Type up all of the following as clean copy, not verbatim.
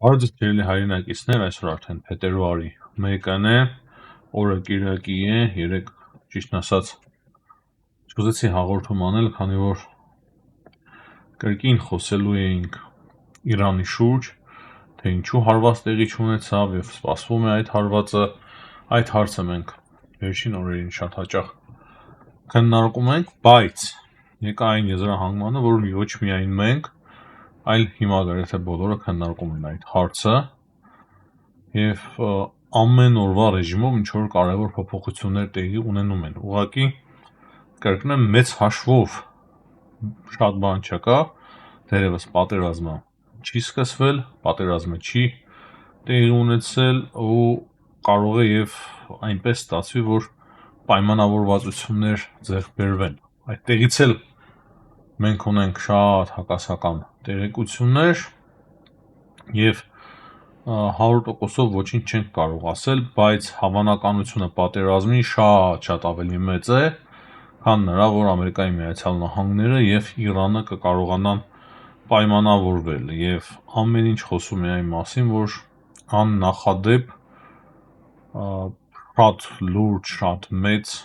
Արդյոք ջերելի հայրենակիցներ, այսօր արդեն փետրվարի 1-ն է, օրը կիրակի է, երեկ ճիշտն ասած չուզեցի հաղորդում անել, քանի որ կրկին խոսելու էինք Իրանի շուրջ, թե ինչու հարված տեղի չունեցավ եւ սպասվում է այդ հարցը մենք վերջին օրերին շատ հաճախ քննարկում ենք, բայց եկա այն եզրահանգմանը, որ ոչ միայն մենք, այլ հիմա գրեթե բոլորը քննարկում են այդ հարցը եւ ամեն օրվա ռեժիմով ինչ որ կարևոր փոփոխություններ տեղի ունենում են։ Ուղղակի կրկնեմ, մեծ հաշվով շատ բան չկա, դերևս պատերազմը չի սկսվել, պատերազմը չի տեղի ունեցել ու կարող է եւ այնպես ստացվի, որ պայմանավորվածություններ ձեռք բերվեն։ Այդտեղից էլ մենք ունենք շատ հակասական տեղեկություններ եւ 100%-ով ոչինչ չենք կարող ասել, բայց հավանականությունը պատերազմի շատ ավելի մեծ է, քան նրա, որ Ամերիկայի Միացյալ Նահանգները եւ Իրանը կկարողանան պայմանավորվել եւ ամեն ինչ խոսում է այն մասին, որ աննախադեպ շատ լուրջ, շատ մեծ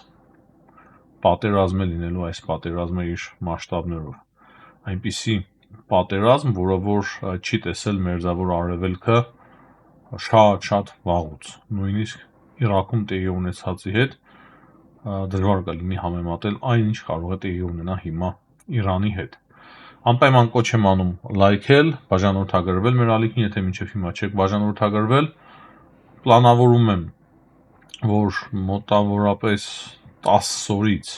պատերազմ է լինելու այս պատերազմը իր մասշտաբներով։ Այնպիսի պատերազմ, որը որ չի տեսել մերձավոր արևելքը շատ վաղուց, նույնիսկ Իրաքում տեղի ունեցածի հետ դժվար կլինի համեմատել այն, ինչ կարող է տեղի ունենա հիմա Իրանի հետ։ Անպայման կոչ եմ անում լայքել, բաժանորդագրվել մեր ալիքին, եթե մինչև հիմա չեք բաժանորդագրվել, պլանավորում եմ, որ մոտավորապես 10 օրից,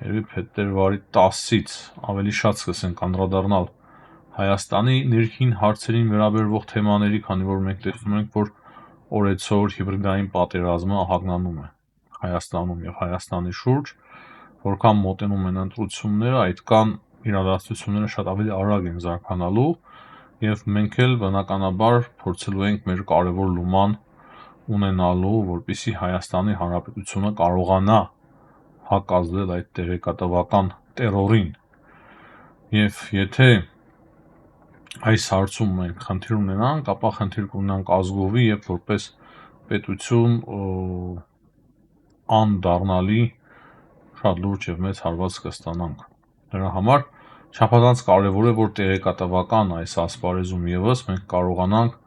երևի փետրվարի 10-ից ավելի շատ սկսենք անդրադառնալ Հայաստանի ներքին հարցերին վերաբերող թեմաների, քանի որ մենք տեսնում ենք, որ օրեցօր հիբրիդային պատերազմը ահագնանում է Հայաստանում եւ Հայաստանի շուրջ, որքան մոտենում են ընտրությունները, այդքան իրադարձությունները շատ ավելի արագ են զարգանալու եւ մենք էլ բնականաբար փորձելու ենք մեր կարևոր լուման ունենալու, որպեսզի Հայաստանի Հանրապետությունը կարողանա հակազդել այդ տեղեկատվական տերորին։ Եվ եթե այս հարցում մենք խնդիր ունենանք, ապա խնդիր կունենանք ազգովի եւ որպես պետություն անդառնալի շատ լուրջ եւ մեծ հարված կստանանք։ Դրա համար չափազանց կարևոր է, որ տեղեկատվական այս ասպարեզում եւս մենք կարողանանք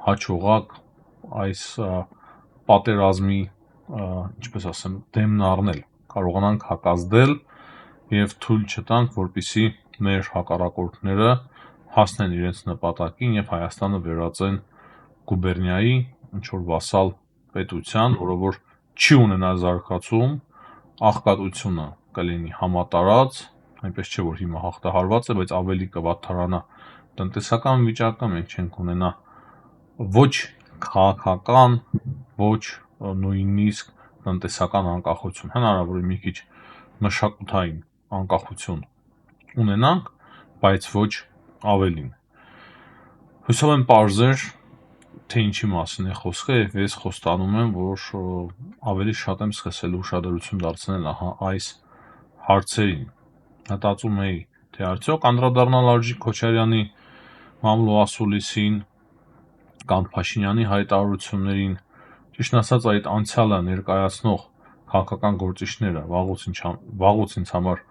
հաջողակ այս պատերազմի, ինչպես ասեմ, դեմն առնել, կարողանանք հակազդել եւ թույլ չտանք, որպեսզի մեր հակառակորդները հասնեն իրենց նպատակին եւ Հայաստանը վերածեն գուբերնիայի ինչ որ վասալ պետության, որը որ չի ունենա զարգացում, աղքատությունը կլինի համատարած, այնպես չէ որ հիմա հաղթահարված է, բայց ավելի կվատթարանա տնտեսական վիճակը, մենք չենք ունենա ոչ քաղաքական, ոչ նույնիսկ տնտեսական անկախություն, հնարավոր է մի քիչ մշակութային անկախություն ունենանք, բայց ոչ ավելին։ Հուսով եմ պարզեր, թե ինչի մասին է խոսքը եւ ես խոստանում եմ, որ ավելի շատ եմ սկսել ուշադրություն դարձնել այս հարցերին։ Մտածում էի, թե արդյոք անդրադառնալ Արժիկ Քոչարյանի մամլո ասուլիսին կամ Փաշինյանի հայտարարություններին, ճիշտն ասած այդ անցյալը ներկայացնող քաղաքական գործիչները վաղուց ինձ համար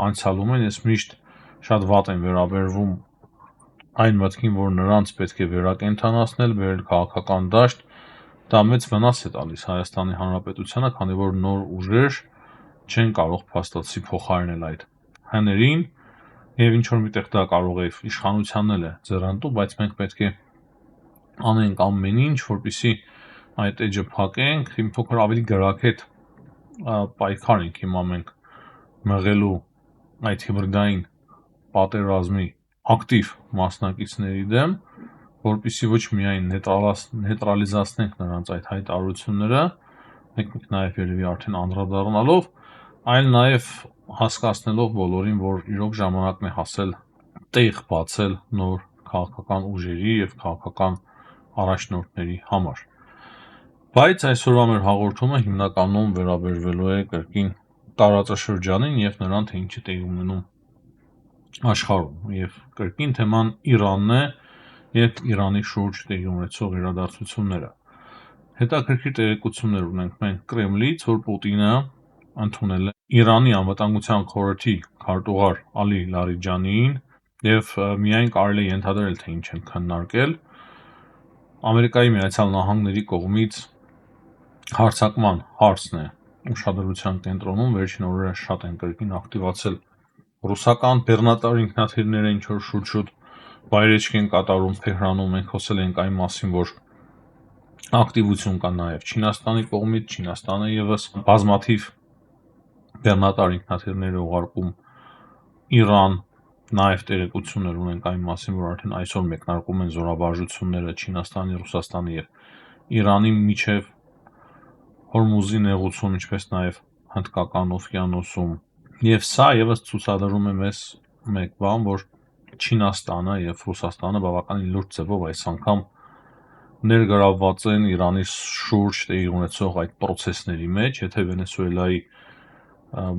անցյալում են, ես միշտ շատ վատ եմ վերաբերվում այն մտքին, որ նրանց պետք է վերակենդանացնել, բերել քաղաքական դաշտ, դա մեծ վնաս է տալիս Հայաստանի Հանրապետությանը, քանի որ նոր ուժեր չեն կարող փաստացի փոխարինել այդ հներին եւ ինչ որ միտեղ դա կարող է իշխանությանն էլ է ձեռնտու, բայց մենք պետք է անենք ամեն ինչ, որպեսզի այդ էջը փակենք, իմ փոքր ավելի գրաքետ պայքար ենք հիմա մենք մղելու այդ հիբրիդային պատերազմի ակտիվ մասնակիցների դեմ, որպեսզի ոչ միայն նեյտրալիզացնենք նրանց այդ հայտարարությունները, մենք նաև երևի արդեն անդրադառնալով, այլ նաև հասկացնելով բոլորին, որ իրոք ժամանակն է հասել տեղ բացել նոր քաղաքական ուժերի եւ քաղաքական առաջնորդների համար։ Բայց այսօրվա մեր հաղորդումը հիմնականում վերաբերվելու է կրկին տարածաշրջանին եւ նրան, թե ինչ է տեղի ունենում աշխարհում, եւ կրկին թեման Իրանն է և Իրանի շուրջ տեղի ունեցող իրադարձությունները։ Հետաքրքիր տեղեկություններ ունենք մենք Կրեմլից, որ Պուտինը ընդունել է Իրանի անվտանգության խորհրդի քարտուղար Ալի Լարիջանիին և միայն կարելի է ենթադրել, թե ինչ են քննարկել Ամերիկայի Միացյալ Նահանգների կողմից հարձակման հարցն է ուշադրության կենտրոնում, վերջին օրերս շատ են կրկին ակտիվացել ռուսական բեռնատար ինքնաթիռները, ինչ որ շուտ-շուտ վայրեջք են կատարում Թեհրանում, մենք խոսել ենք այն մասին, որ ակտիվություն կա նաև Չինաստանի կողմից, Չինաստանը եւս բազմաթիվ բեռնատար ինքնաթիռներ է ուղարկում Իրան, նաև տեղեկություններ ունենք այն մասին, որ արդեն այսօր մեկնարկում են զորավարժությունները Չինաստանի, Ռուսաստանի եւ Իրանի միջև Հորմուզի նեղուցում, ինչպես նաև Հնդկական օվկիանոսում, եւ սա եւս ցուցադրում է մեզ մեկ բան, որ Չինաստանը եւ Ռուսաստանը բավականին լուրջ ձևով այս անգամ ներգրավված են Իրանի շուրջ տեղի ունեցող այդ process-ների մեջ, եթե Վենեսուելայի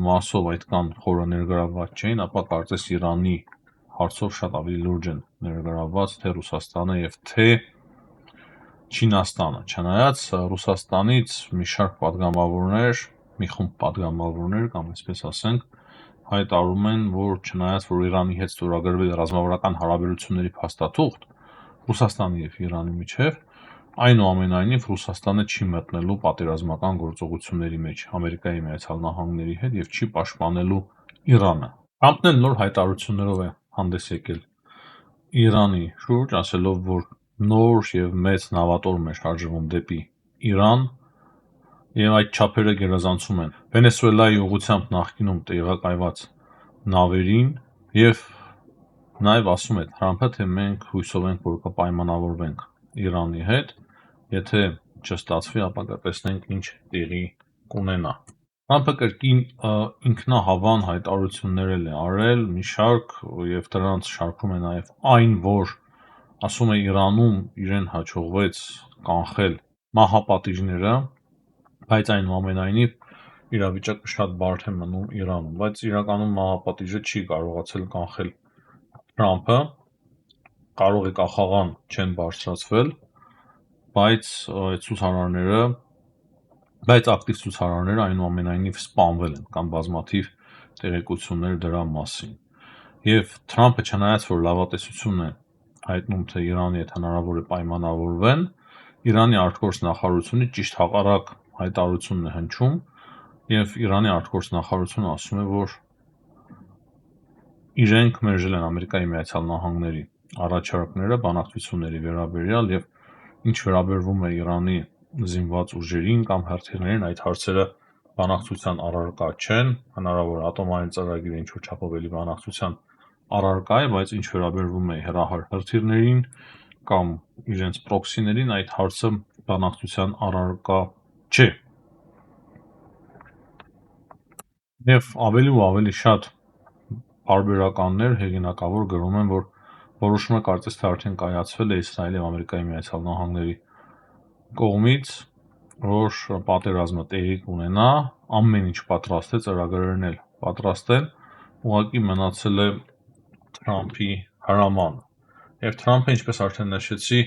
մասով այդքան խորը ներգրավված չէին, ապա կարծես Իրանի հարցով շատ ավելի լուրջ են ներգրավված թե Ռուսաստանը եւ թե Չինաստանը, չնայած Ռուսաստանից մի շարք պատգամավորներ, մի խումբ պատգամավորներ կամ այսպես ասենք, հայտարարում են, որ չնայած որ Իրանի հետ ստորագրվել է ռազմավարական հարաբերությունների փաստաթուղթ Ռուսաստանի եւ Իրանի միջև, այնուամենայնիվ Ռուսաստանը չի մտնելու պատերազմական գործողությունների մեջ Ամերիկայի Միացյալ Նահանգների հետ եւ չի պաշտպանելու Իրանը։ Թրամփն էլ նոր հայտարարություններով է հանդես եկել Իրանի շուրջ, ասելով, որ նոր եւ մեծ նավատորմ է շարժվում դեպի Իրան եւ այդ չափերը գերազանցում են Վենեսուելայի ուղղությամբ նախկինում տեղակայված նավերին եւ նաեւ ասում է Թրամփը, թե մենք հույսով ենք, որ կպայմանավորվենք Իրանի հետ, եթե չստացվի, ապա կտեսնենք ինչ տեղի կունենա։ Թրամփը կրկին ինքնահավան հայտարարություններ է արել մի շարք եւ դրանց շարքում է նաեւ այն, որ ասում է Իրանում իրեն հաջողվեց կանխել մահապատիժները, բայց այնուամենայնիվ իրավիճակը շատ բարդ է մնում Իրանում, բայց իրականում մահապատիժը չի կարողացել կանխել Թրամփը, կարող է կախաղան չեն բարձրացվել, բայց ակտիվ ցուցարարները այնուամենայնիվ սպանվել են կամ բազմաթիվ տեղեկություններ դրա մասին։ Եվ Թրամփը չնայած որ լավատեսություն է հայտնում, թե Իրանի հետ հնարավոր է պայմանավորվեն, Իրանի արտգործ նախարարությունից ճիշտ հակառակ հայտարարությունն է հնչում, եւ Իրանի արտգործ նախարարությունը ասում է, որ իրենք մերժել են Ամերիկայի Միացյալ Նահանգների առաջարկները բանակցությունների վերաբերյալ եւ ինչ վերաբերվում է Իրանի զինված ուժերին կամ հրթիռներին, այդ հարցերը բանակցության առարկա չեն, հնարավոր ատոմային ծրագիրը ինչ որ չափով էլի բանակցության առարկա է, բայց ինչ վերաբերվում է հրահար հրթիռներին կամ իրենց պրոքսիներին, այդ հարցը բանակցության առարկա չէ։ Եվ ավելի ու ավելի շատ բարբերականներ հեղինակավոր գրում են, որ որոշումը կարծես թե արդեն կայացվել է Իսրայելի եւ Ամերիկայի Միացյալ Նահանգների կողմից, որ պատերազմը տեղի կունենա, ամեն ինչ պատրաստ է, ծրագրերն էլ պատրաստ են, ուղղակի մնացել է Թրամփի հրամանը։ Եվ Թրամփը, ինչպես արդեն նշեցի,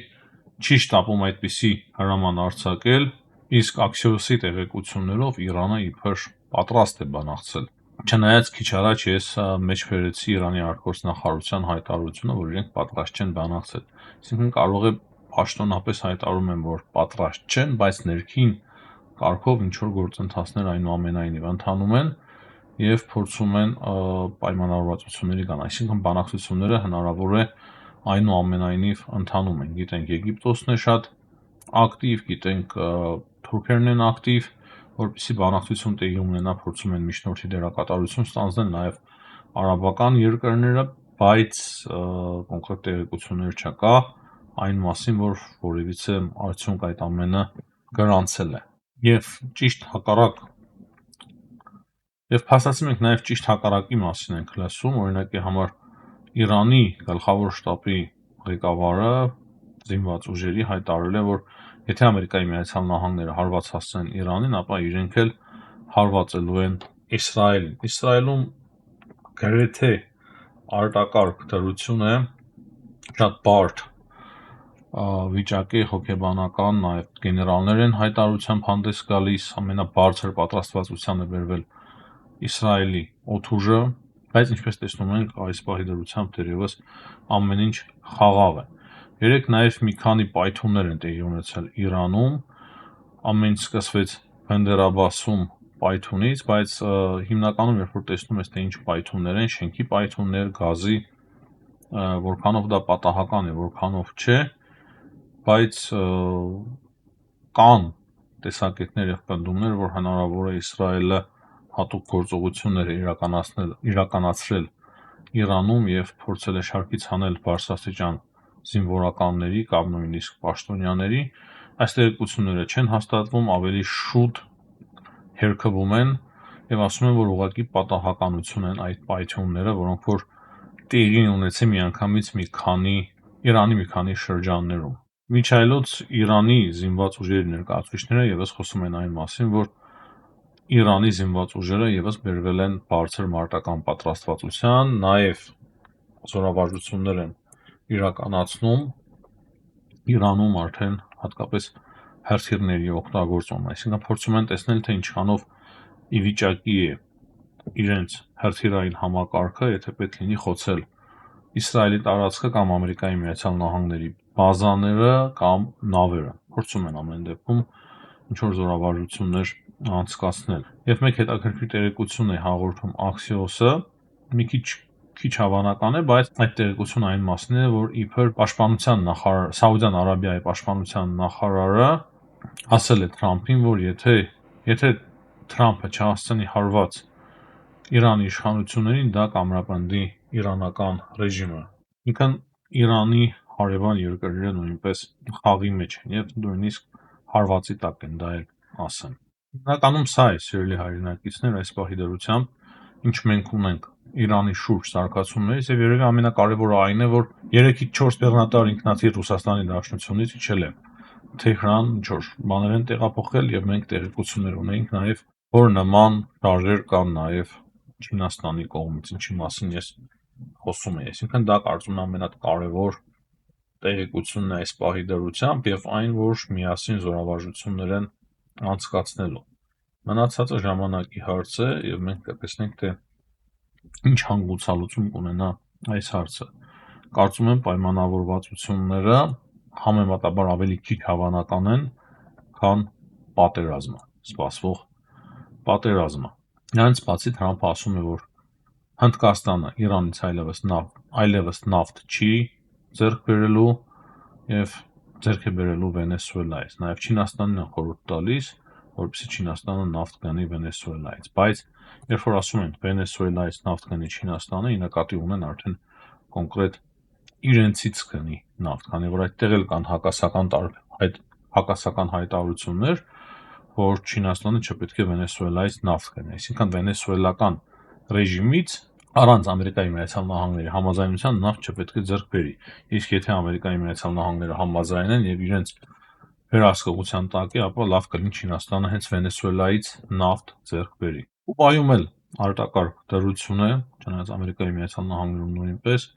չի շտապում այդպիսի հրաման արձակել, իսկ Axios-ի տեղեկություններով Իրանը իբր պատրաստ է բանակցել։ Չնայած քիչ առաջ ես մեջբերեցի Իրանի արտգործ նախարարության հայտարարությունը, որ իրենք պատրաստ չեն բանակցել։ Այսինքն կարող է պաշտոնապես հայտարարում են, որ պատրաստ չեն, բայց ներքին կարգով ինչ որ գործընթացներ այնուամենայնիվ ընթանում են եւ փորձում են պայմանավորվածությունների գան, այսինքն բանակցությունները հնարավոր է այնուամենայնիվ ընթանում են։ Գիտենք Եգիպտոսն է շատ ակտիվ, գիտենք թուրքերն են ակտիվ, որպեսզի բանակցություն տեղի ունենա, փորձում են միջնորդի դերակատարություն ստանձնել նաեւ արաբական երկրները, բայց կոնկրետ տեղեկություններ չկա այն մասին, որ որևիցե արդյունք այդ ամենը գրանցել է։ Եվ ճիշտ հակառակ Եվ փաստացի մենք նաև ճիշտ հակառակի մասին ենք լսում, օրինակի համար Իրանի գլխավոր շտաբի ղեկավարը զինված ուժերի հայտարարել է, որ եթե Ամերիկայի Միացյալ Նահանգները հարված հասցնեն Իրանին, ապա իրենք էլ հարվածելու են Իսրայելին։ Իսրայելում գրեթե արտակարգ դրություն է, շատ բարդ վիճակի հոգեբանական նաև գեներալներ են հայտարարությամբ հանդես գալիս, ամենաբարձր պատրաստվածության է բերվել Իսրայելի օդուժը, բայց ինչպես տեսնում ենք, այս պահի դրությամբ դեռևս ամեն ինչ խաղաղ է։ Երեք նաև մի քանի պայթյուններ են տեղի ունեցել Իրանում, ամեն ինչ սկսվեց Բանդեր Աբբասում պայթյունից, բայց հիմնականում երբ որ տեսնում ես թե ինչ պայթյուններ են, շենքի պայթյուններ, գազի, որքանով դա պատահական է, որքանով չէ, բայց կան տեսակետներ եւ պնդումներ, որ հնարավոր է Իսրայելը հատուկ գործողություններ իրականացրել Իրանում եւ փորձել է շարքից հանել բարձրաստիճան զինվորականների կամ նույնիսկ պաշտոնյաների։ Այս տեղեկությունները չեն հաստատվում, ավելի շուտ հերքվում են եւ ասում են, որ ուղղակի պատահականություն են այդ պայթյունները, որոնք որ տեղի ունեցել միանգամից Իրանի մի քանի շրջաններում։ Միջայլոց Իրանի զինված ուժերի ներկայացուցիչները եւս խոսում են այն մասին, որ Իրանի զինված ուժերը եւս բերվել են բարձր մարտական պատրաստվածության, նաեւ զորավարժություններ են իրականացնում Իրանում արդեն հատկապես հրթիռների օգտագործում, այսինքն փորձում են տեսնել, թե ինչքանով ի վիճակի է իրենց հրթիռային համակարգը, եթե պետք լինի խոցել Իսրայելի տարածքը կամ Ամերիկայի Միացյալ Նահանգների բազաները կամ նավերը, փորձում են ամեն դեպքում ինչ-որ զորավարժություններ անցկացնել։ Եվ մեկ հետաքրքիր տեղեկություն է հաղորդում Axios-ը, մի քիչ հավանական է, բայց այդ տեղեկությունը այն մասին է, որ իբր պաշտպանության նախարար Սաուդյան Արաբիայի պաշտպանության նախարարը ասել է Թրամփին, որ եթե Թրամփը չհասցնի հարված Իրանի իշխանություններին, դա կամրապնդի իրանական ռեժիմը։ Ինքն Իրանի հարևան երկրները նույնպես խաղի մեջ են եւ նույնիսկ հարվածի տակ են, դա էլ ասեմ։ Հիմնականում սա է, սիրելի հայրենակիցներ, այս պահի դրությամբ ինչ մենք ունենք Իրանի շուրջ զարգացումներից եւ երևի ամենակարևորը այն է, որ 3-ից 4 բեռնատար ինքնաթիռ Ռուսաստանի Դաշնությունից իջել է Թեհրան, ինչ-որ բաներ են տեղափոխել եւ մենք տեղեկություններ ունենք նաեւ, որ նման շարժեր կան նաեւ Չինաստանի կողմից, ինչի մասին ես խոսում եմ, այսինքն դա կարծում եմ ամենակարևոր տեղեկությունն է այս պահի դրությամբ եւ այն, որ միասին զորավարժություններ են անցկացնելու։ Մնացածը ժամանակի հարց է եւ մենք կտեսնենք, թե ինչ հանգուցալուծում կունենա այս հարցը։ Կարծում եմ պայմանավորվածությունները համեմատաբար ավելի քիչ հավանական են, քան պատերազմը, սպասվող պատերազմը։ Նրանց բացի Թրամփը ասում է, որ Հնդկաստանը Իրանից այլևս նավթ չի ձեռք բերելու եւ ձեռք է բերելու Վենեսուելայից։ Նաեւ Չինաստանին խորհուրդ տալիս, որպեսզի Չինաստանը նավթ գնի Վենեսուելայից, բայց երբ որ ասում են Վենեսուելայից նավթ գնի Չինաստանը, ի նկատի ունեն արդեն կոնկրետ իրենցից գնի նավթ, քանի որ այդտեղ էլ կան հակասական հայտարարություններ, որ Չինաստանը չպետք է Վենեսուելայից նավթ գնի, այսինքն վենեսուելական ռեժիմից առանց Ամերիկայի Միացյալ Նահանգների համաձայնության նավթ չպետք է ձեռք բերի։ Իսկ եթե Ամերիկայի Միացյալ Նահանգները համաձայնեն եւ իրենց վերահսկողության տակ է, ապա լավ կլինի Չինաստանը հենց Վենեսուելայից նավթ ձեռք բերի։ Կուբայում էլ արտակարգ դրություն է, չնայած Ամերիկայի Միացյալ Նահանգներում նույնպես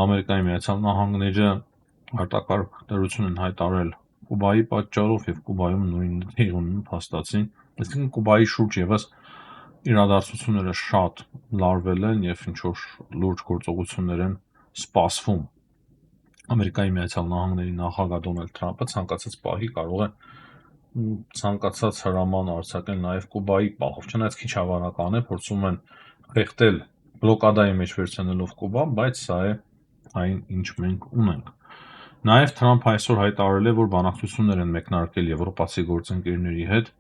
Ամերիկայի Միացյալ Նահանգները արտակարգ դրություն են հայտարարել Կուբայի պատճառով եւ Կուբայում նույնն է ունենում փաստացի, այսինքն Կուբայի շուրջ եւս իրադարձությունները շատ լարվել են եւ ինչ որ լուրջ գործողություններ են սպասվում։ Ամերիկայի Միացյալ Նահանգների նախագահ Դոնալդ Թրամփը ցանկացած պահի կարող է ցանկացած հրաման արձակել նաեւ Կուբայի պահով, չնայած քիչ հավանական է, փորձում են խեղդել բլոկադայի մեջ վերցնելով Կուբան, բայց սա է այն, ինչ մենք ունենք։ Նաեւ Թրամփը այսօր հայտարարել է, որ բանակցություններ են մեկնարկել եվրոպացի գործընկերների հետ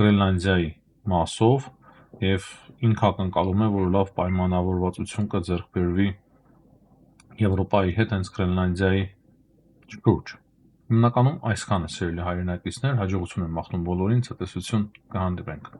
Գրենլանդիայի մասով եւ ինքը ակնկալում է, որ լավ պայմանավորվածություն կձեռք բերվի Եվրոպայի հետ հենց Գրենլանդիայի շուրջ։ Հիմնականում այսքանը, սիրելի հայրենակիցներ, հաջողություն եմ մաղթում բոլորին, ցտեսություն, կհանդիպենք։